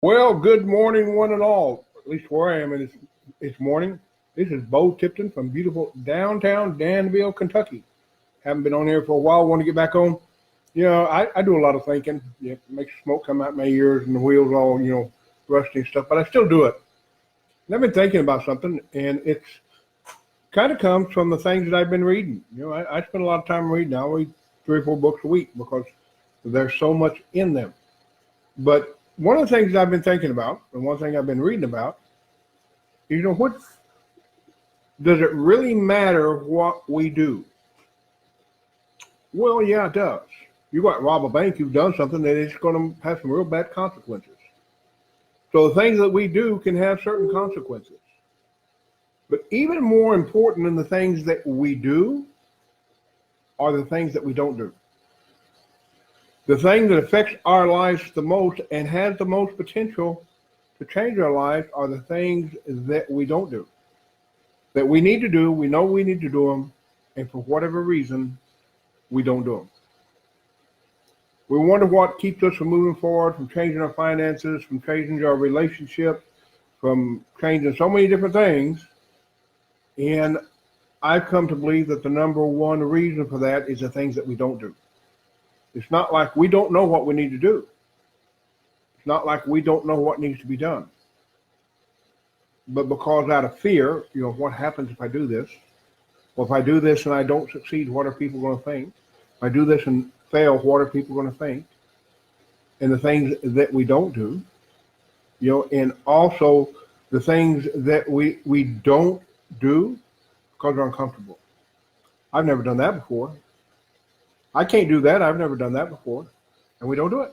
Well, good morning, one and all. At least where I am, and it's morning. This is Bo Tipton from beautiful downtown Danville, Kentucky. Haven't been on here for a while. Want to get back on? I do a lot of thinking. It makes smoke come out my ears and the wheels all rusty and stuff. But I still do it. And I've been thinking about something, and it's kind of comes from the things that I've been reading. I spend a lot of time reading. I read 3 or 4 books a week because there's so much in them. But one of the things I've been thinking about, and one thing I've been reading about, is, what does it really matter what we do? Well, yeah, it does. You got to rob a bank, you've done something that is going to have some real bad consequences. So the things that we do can have certain consequences. But even more important than the things that we do are the things that we don't do. The thing that affects our lives the most and has the most potential to change our lives are the things that we don't do. That we need to do, we know we need to do them, and for whatever reason, we don't do them. We wonder what keeps us from moving forward, from changing our finances, from changing our relationship, from changing so many different things. And I've come to believe that the number one reason for that is the things that we don't do. It's not like we don't know what we need to do. It's not like we don't know what needs to be done. But because out of fear, what happens if I do this? Well, if I do this and I don't succeed, what are people going to think? If I do this and fail, what are people going to think? And the things that we don't do, and also the things that we don't do because they're uncomfortable. I've never done that before. I can't do that. I've never done that before. And we don't do it.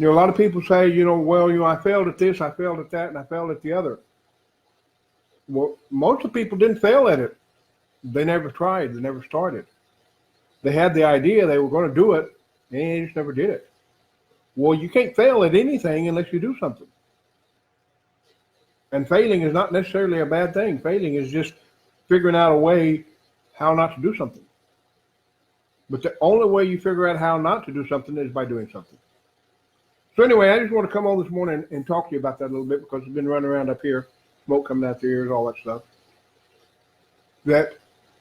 A lot of people say, I failed at this, I failed at that, and I failed at the other. Well, most of the people didn't fail at it. They never tried. They never started. They had the idea they were going to do it, and they just never did it. Well, you can't fail at anything unless you do something. And failing is not necessarily a bad thing. Failing is just figuring out a way how not to do something. But the only way you figure out how not to do something is by doing something. So anyway, I just want to come on this morning and talk to you about that a little bit because it's been running around up here, smoke coming out the ears, all that stuff. That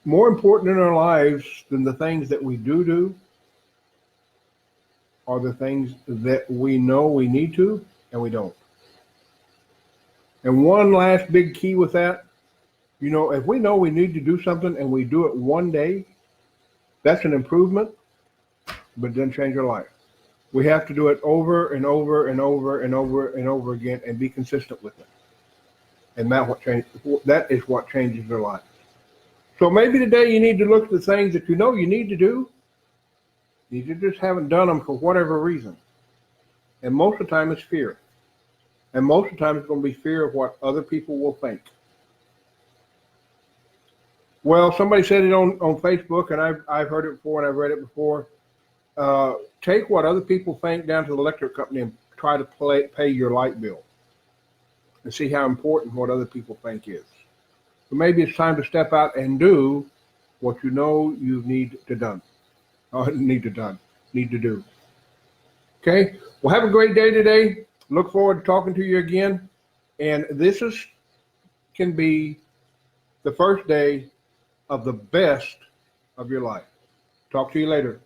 more important in our lives than the things that we do are the things that we know we need to and we don't. And one last big key with that, if we know we need to do something and we do it one day, that's an improvement, but it doesn't change our life. We have to do it over and over and over and over and over again and be consistent with it. And that is what changes their life. So maybe today you need to look at the things that you know you need to do. You just haven't done them for whatever reason. And most of the time it's fear. And most of the time it's going to be fear of what other people will think. Well, somebody said it on Facebook, and I've heard it before and I've read it before. Take what other people think down to the electric company and try to pay your light bill and see how important what other people think is. So maybe it's time to step out and do what you know you need to do. Okay? Well, have a great day today. Look forward to talking to you again. And this can be the first day of the best of your life. Talk to you later.